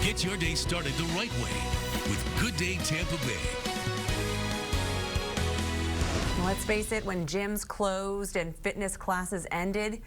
Get your day started the right way with Good Day Tampa Bay. Let's face it, when gyms closed and fitness classes ended,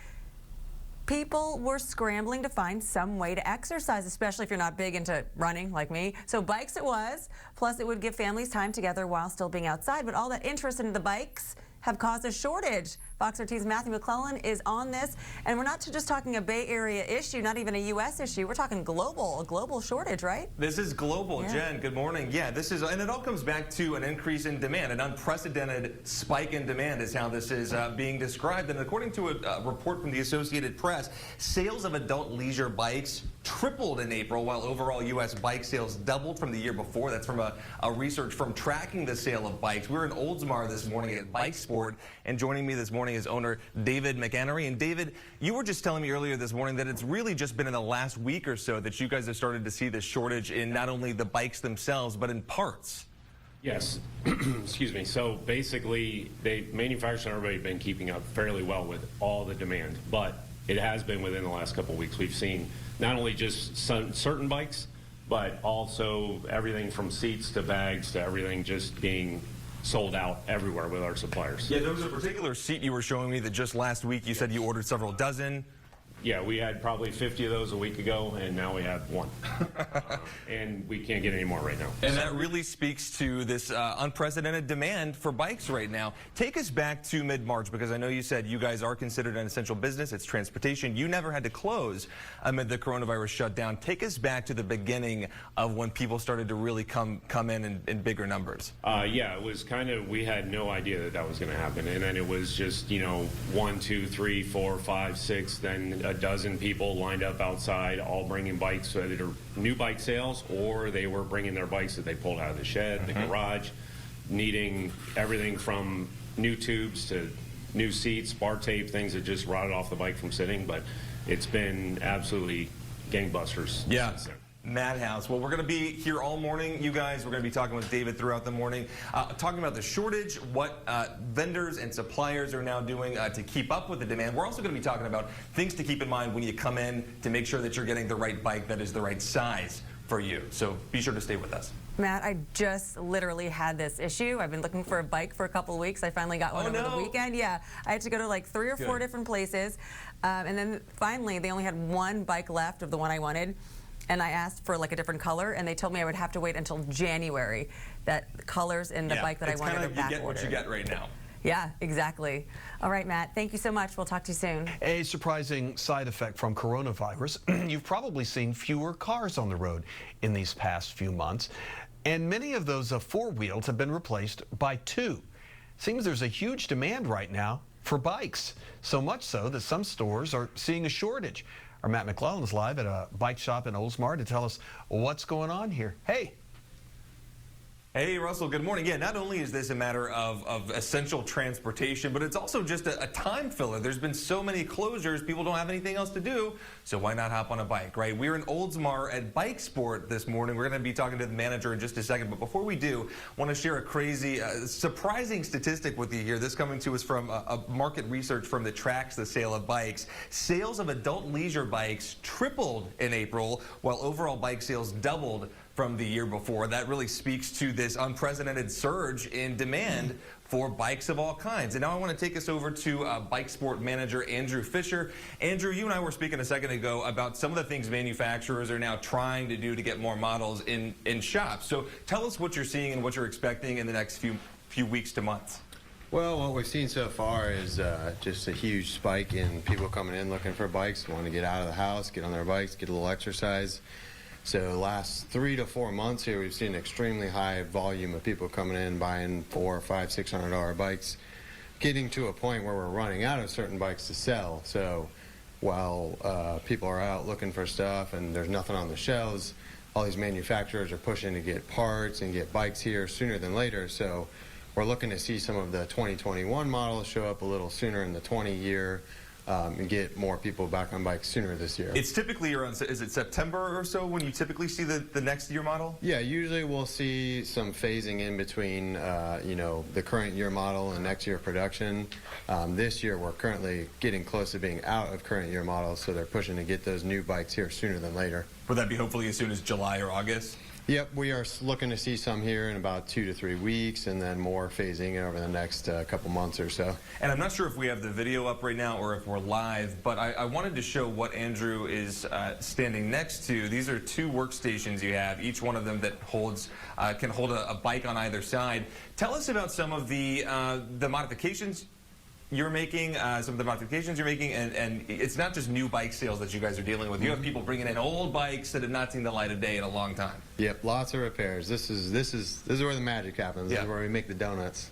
people were scrambling to find some way to exercise, especially if you're not big into running like me. So bikes it was. Plus, it would give families time together while still being outside. But all that interest in the bikes have caused a shortage. Fox 13's Matthew McClellan is on this. And we're not just talking a Bay Area issue, not even a U.S. issue. We're talking global, a global shortage, right? This is global, Yeah. Jen. Good morning. Yeah, this is, and it all comes back to an increase in demand. An unprecedented spike in demand is how this is being described. And according to a report from the Associated Press, sales of adult leisure bikes tripled in April, while overall U.S. bike sales doubled from the year before. That's from a research firm tracking the sale of bikes. We're in Oldsmar this morning at BikeSport, and joining me this morning is owner David McHenry. And David, you were just telling me earlier this morning that it's really just been in the last week or so that you guys have started to see this shortage in not only the bikes themselves, but in parts. Yes. Excuse me. So basically, manufacturers and everybody have been keeping up fairly well with all the demand, but it has been within the last couple of weeks. We've seen not only just certain bikes, but also everything from seats to bags to everything just being sold out everywhere with our suppliers. Yeah, there was a particular seat you were showing me that just last week you said you ordered several dozen. Yeah, we had probably 50 of those a week ago, and now we have one. And we can't get any more right now. And that really speaks to this unprecedented demand for bikes right now. Take us back to mid-March, because I know you said you guys are considered an essential business. It's transportation. You never had to close amid the coronavirus shutdown. Take us back to the beginning of when people started to really come in bigger numbers. Yeah, it was kind of, we had no idea that was going to happen. And then it was just, 1, 2, 3, 4, 5, 6, then a dozen people lined up outside, all bringing bikes, either new bike sales or they were bringing their bikes that they pulled out of the shed, the garage, needing everything from new tubes to new seats, bar tape, things that just rotted off the bike from sitting. But it's been absolutely gangbusters. Yeah. Since then. Madhouse. Well, we're going to be here all morning, you guys. We're going to be talking with David throughout the morning, talking about the shortage, what vendors and suppliers are now doing to keep up with the demand. We're also going to be talking about things to keep in mind when you come in to make sure that you're getting the right bike that is the right size for you. So be sure to stay with us. Matt, I just literally had this issue. I've been looking for a bike for a couple of weeks. I finally got one over the weekend. Yeah, I had to go to like 3 or 4 different places. And then finally, they only had one bike left of the one I wanted. And I asked for like a different color, and they told me I would have to wait until January. That the colors in the bike that I wanted are back ordered. You get what you get right now. Yeah, exactly. All right, Matt, thank you so much. We'll talk to you soon. A surprising side effect from coronavirus. You've probably seen fewer cars on the road in these past few months, and many of those four-wheeled have been replaced by two. Seems there's a huge demand right now for bikes, so much so that some stores are seeing a shortage. Our Matt McClellan is live at a bike shop in Oldsmar to tell us what's going on here. Hey. Hey, Russell, good morning. Yeah, not only is this a matter of essential transportation, but it's also just a time filler. There's been so many closures, people don't have anything else to do, so why not hop on a bike, right? We're in Oldsmar at BikeSport this morning. We're going to be talking to the manager in just a second, but before we do, I want to share a crazy, surprising statistic with you here. This coming to us from a market research firm that tracks the sale of bikes. Sales of adult leisure bikes tripled in April, while overall bike sales doubled from the year before. That really speaks to this unprecedented surge in demand for bikes of all kinds. And now I want to take us over to BikeSport manager Andrew Fisher. Andrew, you and I were speaking a second ago about some of the things manufacturers are now trying to do to get more models in shops. So tell us what you're seeing and what you're expecting in the next few weeks to months. Well, what we've seen so far is just a huge spike in people coming in looking for bikes, wanting to get out of the house, get on their bikes, get a little exercise. So last 3 to 4 months here, we've seen an extremely high volume of people coming in buying $400, $500, $600 bikes, getting to a point where we're running out of certain bikes to sell. So while people are out looking for stuff and there's nothing on the shelves, all these manufacturers are pushing to get parts and get bikes here sooner than later. So we're looking to see some of the 2021 models show up a little sooner in the 20 year. and get more people back on bikes sooner this year. It's typically around, is it September or so when you typically see the next year model? Yeah, usually we'll see some phasing in between, you know, the current year model and next year production. This year we're currently getting close to being out of current year models, so they're pushing to get those new bikes here sooner than later. Would that be hopefully as soon as July or August? Yep, we are looking to see some here in about 2 to 3 weeks, and then more phasing over the next couple months or so. And I'm not sure if we have the video up right now or if we're live, but I wanted to show what Andrew is standing next to. These are 2 workstations you have, each one of them that holds can hold a bike on either side. Tell us about some of the modifications you're making, some of the modifications you're making, and it's not just new bike sales that you guys are dealing with. You have people bringing in old bikes that have not seen the light of day in a long time. Yep, lots of repairs. This is where the magic happens. This is where we make the donuts.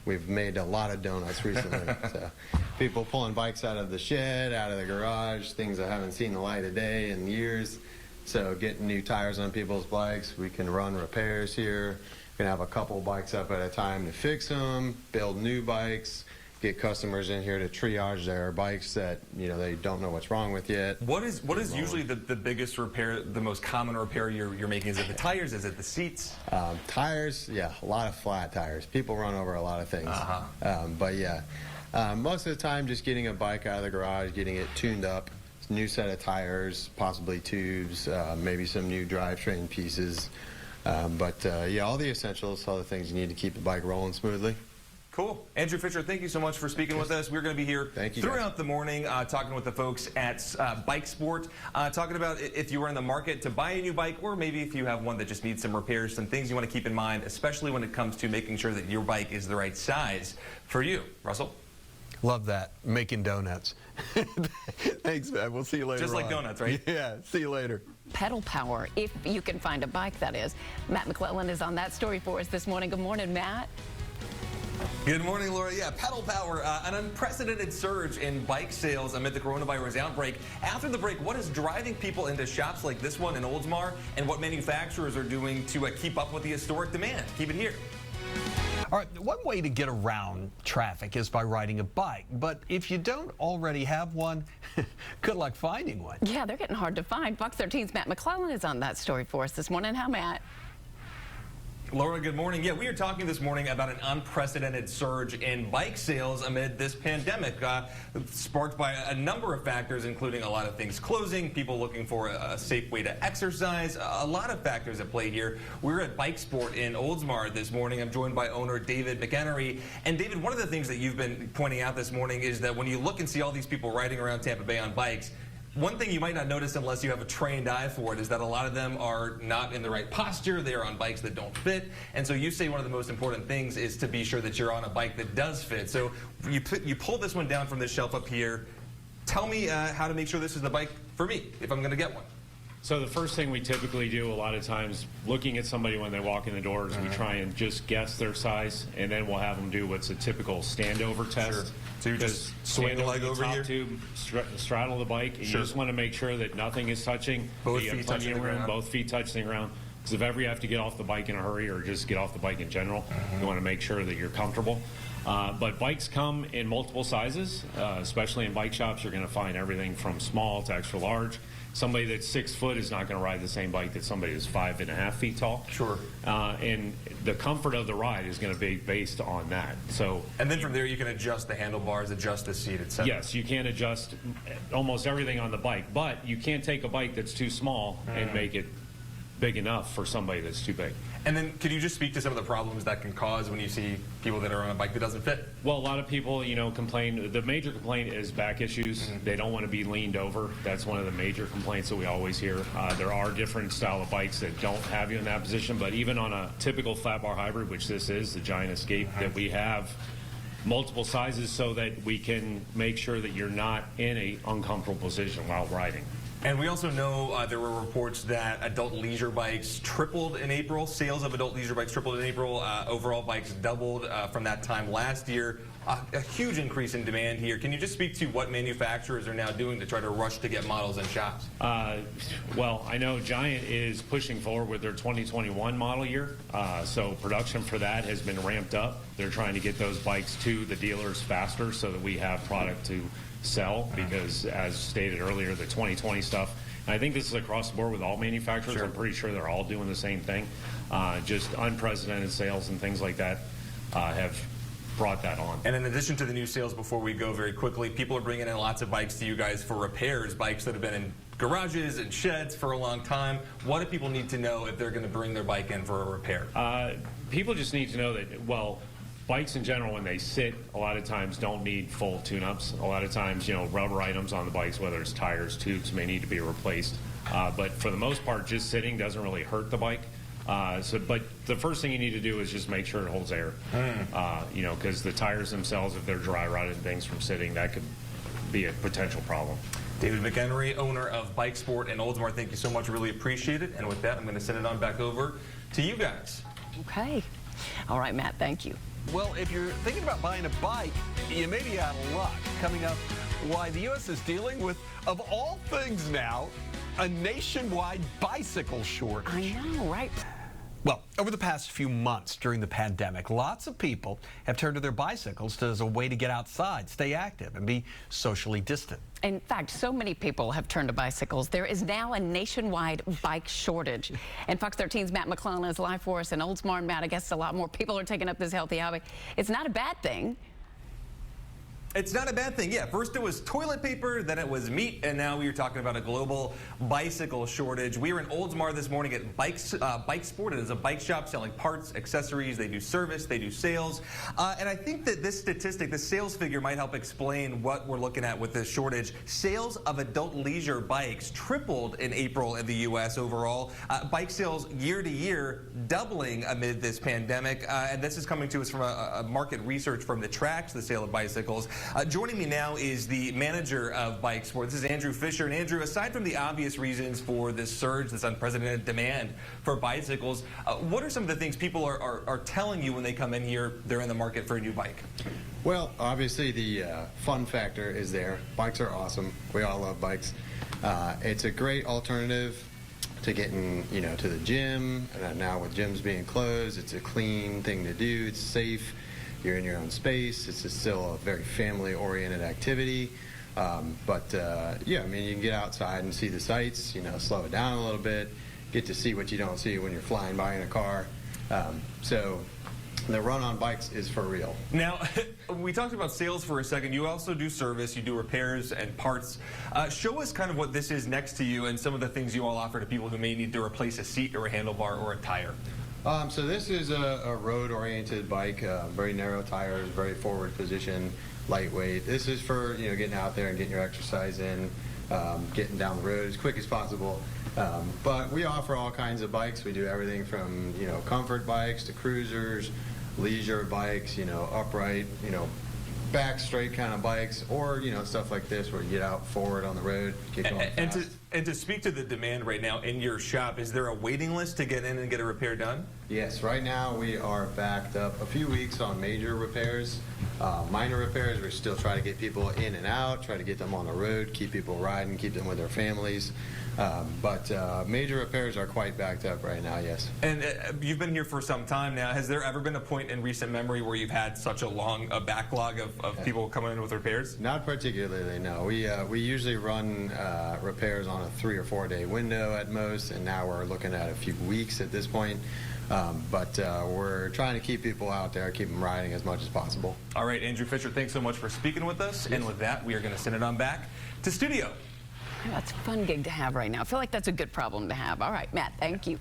We've made a lot of donuts recently. So people pulling bikes out of the shed, out of the garage, things that haven't seen the light of day in years. So getting new tires on people's bikes, we can run repairs here. We can have a couple bikes up at a time to fix them, build new bikes, get customers in here to triage their bikes that, you know, they don't know what's wrong with yet. What is usually the biggest repair, the most common repair you're making? Is it the tires? Is it the seats? Tires, yeah, a lot of flat tires. People run over a lot of things. But yeah, most of the time just getting a bike out of the garage, getting it tuned up, new set of tires, possibly tubes, maybe some new drivetrain pieces. Yeah, all the essentials, all the things you need to keep the bike rolling smoothly. Cool. Andrew Fisher, thank you so much for speaking with us. We're going to be here throughout the morning talking with the folks at BikeSport, talking about if you are in the market to buy a new bike, or maybe if you have one that just needs some repairs, some things you want to keep in mind, especially when it comes to making sure that your bike is the right size for you. Russell? Love that. Making donuts. Thanks, man. We'll see you later. Just like donuts, right? Yeah. See you later. Pedal power, if you can find a bike, that is. Matt McClellan is on that story for us this morning. Good morning, Matt. Good morning, Laura. Yeah, pedal power, an unprecedented surge in bike sales amid the coronavirus outbreak. After the break, what is driving people into shops like this one in Oldsmar, and what manufacturers are doing to keep up with the historic demand? Keep it here. All right, one way to get around traffic is by riding a bike. But if you don't already have one, good luck finding one. Yeah, they're getting hard to find. Fox 13's Matt McClellan is on that story for us this morning. How, Matt? Laura, good morning. Yeah, we are talking this morning about an unprecedented surge in bike sales amid this pandemic, sparked by a number of factors, including a lot of things closing, people looking for a safe way to exercise, a lot of factors at play here. We're at BikeSport in Oldsmar this morning. I'm joined by owner David McHenry. And David, one of the things that you've been pointing out this morning is that when you look and see all these people riding around Tampa Bay on bikes, one thing you might not notice unless you have a trained eye for it is that a lot of them are not in the right posture. They are on bikes that don't fit. And so you say one of the most important things is to be sure that you're on a bike that does fit. So you pull this one down from this shelf up here. Tell me how to make sure this is the bike for me if I'm going to get one. So the first thing we typically do a lot of times, looking at somebody when they walk in the doors, we try and just guess their size, and then we'll have them do what's a typical standover test. Sure. So you just swing the leg over here? Tube, straddle the bike, and you just want to make sure that nothing is touching. Both feet touching the ground. Both feet touching the ground. Because if ever you have to get off the bike in a hurry or just get off the bike in general, you want to make sure that you're comfortable. But bikes come in multiple sizes, especially in bike shops. You're going to find everything from small to extra large. Somebody that's 6 foot is not going to ride the same bike that somebody that's 5.5 feet tall. Sure. And the comfort of the ride is going to be based on that. So. And then from there you can adjust the handlebars, adjust the seat, etc. Yes, you can adjust almost everything on the bike, but you can't take a bike that's too small and make it big enough for somebody that's too big. And then could you just speak to some of the problems that can cause when you see people that are on a bike that doesn't fit? Well, a lot of people, you know, complain. The major complaint is back issues. They don't want to be leaned over. That's one of the major complaints that we always hear. There are different style of bikes that don't have you in that position, but even on a typical flat bar hybrid, which this is, the Giant Escape, that we have multiple sizes so that we can make sure that you're not in a uncomfortable position while riding. And we also know there were reports that adult leisure bikes tripled in April. Sales of adult leisure bikes tripled in April. Overall bikes doubled from that time last year. A huge increase in demand here. Can you just speak to what manufacturers are now doing to try to rush to get models in shops? Well, I know Giant is pushing forward with their 2021 model year. So production for that has been ramped up. They're trying to get those bikes to the dealers faster so that we have product to sell because, as stated earlier, the 2020 stuff, and I think this is across the board with all manufacturers. Sure. I'm pretty sure they're all doing the same thing. Just unprecedented sales and things like that have brought that on. And in addition to the new sales, before we go very quickly, people are bringing in lots of bikes to you guys for repairs, bikes that have been in garages and sheds for a long time. What do people need to know if they're going to bring their bike in for a repair? People just need to know that, well, bikes in general, when they sit, a lot of times don't need full tune-ups. A lot of times, rubber items on the bikes, whether it's tires, tubes, may need to be replaced. But for the most part, just sitting doesn't really hurt the bike. But the first thing you need to do is just make sure it holds air. Because the tires themselves, if they're dry rotted things from sitting, that could be a potential problem. David McHenry, owner of BikeSport in Oldsmar, thank you so much. Really appreciate it. And with that, I'm going to send it on back over to you guys. Okay. All right, Matt, thank you. Well, if you're thinking about buying a bike, you may be out of luck. Coming up, why the U.S. is dealing with, of all things now, a nationwide bicycle shortage. I know, right? Well, over the past few months during the pandemic, lots of people have turned to their bicycles as a way to get outside, stay active, and be socially distant. In fact, so many people have turned to bicycles. There is now a nationwide bike shortage. And Fox 13's Matt McClellan is live for us in Oldsmar. And Matt, I guess a lot more people are taking up this healthy hobby. It's not a bad thing. It's not a bad thing. Yeah, first it was toilet paper, then it was meat, and now we are talking about a global bicycle shortage. We were in Oldsmar this morning at BikeSport. It is a bike shop selling parts, accessories. They do service, they do sales. And I think that this statistic, this sales figure, might help explain what we're looking at with this shortage. Sales of adult leisure bikes tripled in April in the U.S. overall. Bike sales year to year doubling amid this pandemic. And this is coming to us from a market research firm that tracks the sale of bicycles. Joining me now is the manager of BikeSport. This is Andrew Fisher. And Andrew, aside from the obvious reasons for this surge, this unprecedented demand for bicycles, what are some of the things people are telling you when they come in here, they're in the market for a new bike? Well, obviously the fun factor is there. Bikes are awesome. We all love bikes. It's a great alternative to getting, to the gym. Now with gyms being closed, it's a clean thing to do. It's safe. You're in your own space. It's still a very family-oriented activity. Yeah, I mean, you can get outside and see the sights, slow it down a little bit, get to see what you don't see when you're flying by in a car. So the run on bikes is for real. Now, we talked about sales for a second. You also do service. You do repairs and parts. Show us kind of what this is next to you and some of the things you all offer to people who may need to replace a seat or a handlebar or a tire. So this is a road-oriented bike, very narrow tires, very forward position, lightweight. This is for getting out there and getting your exercise in, getting down the road as quick as possible. But we offer all kinds of bikes. We do everything from comfort bikes to cruisers, leisure bikes, upright, back straight kind of bikes, or stuff like this where you get out forward on the road, get going fast. And to speak to the demand right now in your shop, is there a waiting list to get in and get a repair done? Yes, right now we are backed up a few weeks on major repairs. Minor repairs, we're still trying to get people in and out, try to get them on the road, keep people riding, keep them with their families. But major repairs are quite backed up right now, yes. And you've been here for some time now. Has there ever been a point in recent memory where you've had such a long backlog of people coming in with repairs? Not particularly, no. We usually run repairs on a 3 or 4 day window at most, and now we're looking at a few weeks at this point. But we're trying to keep people out there, keep them riding as much as possible. All right, Andrew Fisher, thanks so much for speaking with us. And with that, we are going to send it on back to studio. That's a fun gig to have right now. I feel like that's a good problem to have. All right, Matt, thank you.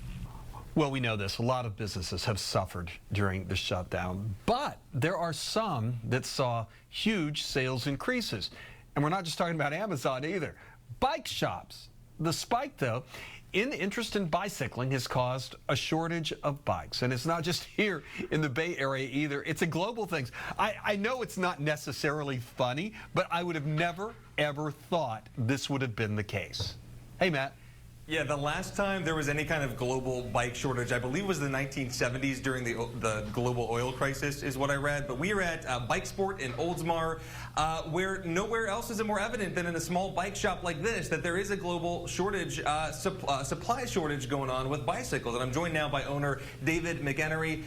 Well, we know this. A lot of businesses have suffered during the shutdown, but there are some that saw huge sales increases. And we're not just talking about Amazon either. Bike shops. The spike, though, in interest in bicycling has caused a shortage of bikes. And it's not just here in the Bay Area either. It's a global thing. I know it's not necessarily funny, but I would have never, ever thought this would have been the case. Hey, Matt. Yeah, the last time there was any kind of global bike shortage, I believe, was the 1970s during the global oil crisis, is what I read. But we were at BikeSport in Oldsmar, where nowhere else is it more evident than in a small bike shop like this that there is a global shortage, supply shortage going on with bicycles. And I'm joined now by owner David McHenry.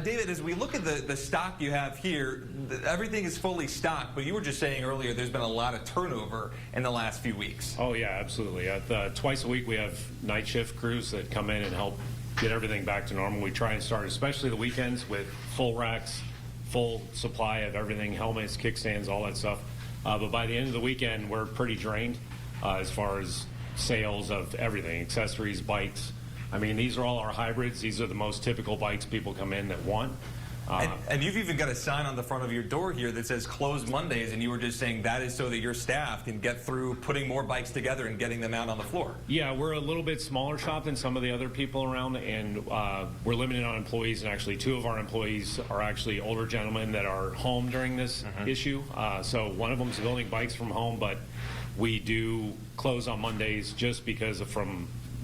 David, as we look at the stock you have here, everything is fully stocked. But you were just saying earlier there's been a lot of turnover in the last few weeks. Oh yeah, absolutely. Twice a week we have night shift crews that come in and help get everything back to normal. We try and start, especially the weekends, with full racks, full supply of everything, helmets, kickstands, all that stuff. But by the end of the weekend, we're pretty drained as far as sales of everything, accessories, bikes. I mean, these are all our hybrids. These are the most typical bikes people come in that want. And you've even got a sign on the front of your door here that says closed Mondays, and you were just saying that is so that your staff can get through putting more bikes together and getting them out on the floor. Yeah, we're a little bit smaller shop than some of the other people around, and we're limited on employees, and actually 2 of our employees are actually older gentlemen that are home during this issue. So one of them is building bikes from home, but we do close on Mondays just because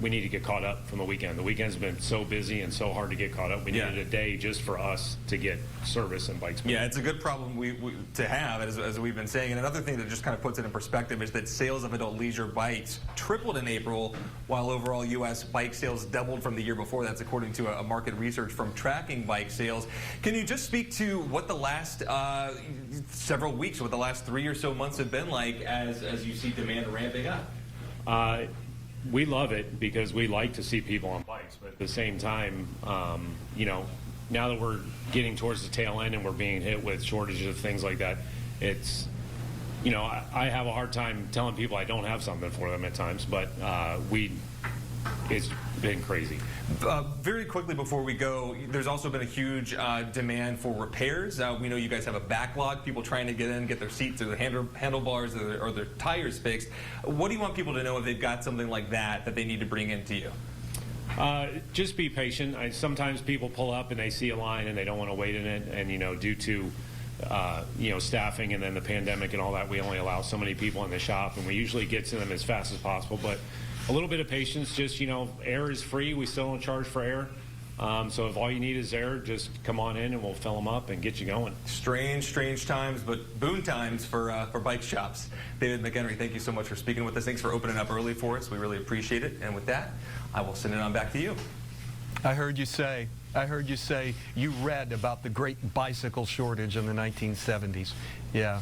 we need to get caught up from the weekend. The weekend's been so busy and so hard to get caught up. We needed a day just for us to get service and bikes. Yeah, it's a good problem to have, as we've been saying. And another thing that just kind of puts it in perspective is that sales of adult leisure bikes tripled in April, while overall U.S. bike sales doubled from the year before. That's according to a market research from Tracking Bike Sales. Can you just speak to what the last several weeks, what the last 3 or so months have been like as you see demand ramping up? We love it because we like to see people on bikes, but at the same time, you know, now that we're getting towards the tail end and we're being hit with shortages of things like that, it's, you know, I have a hard time telling people I don't have something for them at times, but it's been crazy. Very quickly before we go, there's also been a huge demand for repairs. We know you guys have a backlog, people trying to get in, get their seats or their handlebars or their tires fixed. What do you want people to know if they've got something like that they need to bring into you? Just be patient. Sometimes people pull up and they see a line and they don't want to wait in it, and you know, due to you know, staffing and then the pandemic and all that, we only allow so many people in the shop, and we usually get to them as fast as possible. But a little bit of patience. Just, you know, air is free. We still don't charge for air. So if all you need is air, just come on in and we'll fill them up and get you going. Strange times, but boon times for bike shops. David McHenry, thank you so much for speaking with us. Thanks for opening up early for us. We really appreciate it. And with that, I will send it on back to you. I heard you say you read about the great bicycle shortage in the 1970s. Yeah.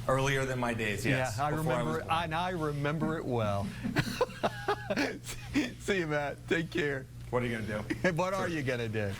Earlier than my days, yes. Yeah, I remember it, and I remember it well. See you, Matt. Take care. What are you going to do? What are you going to do?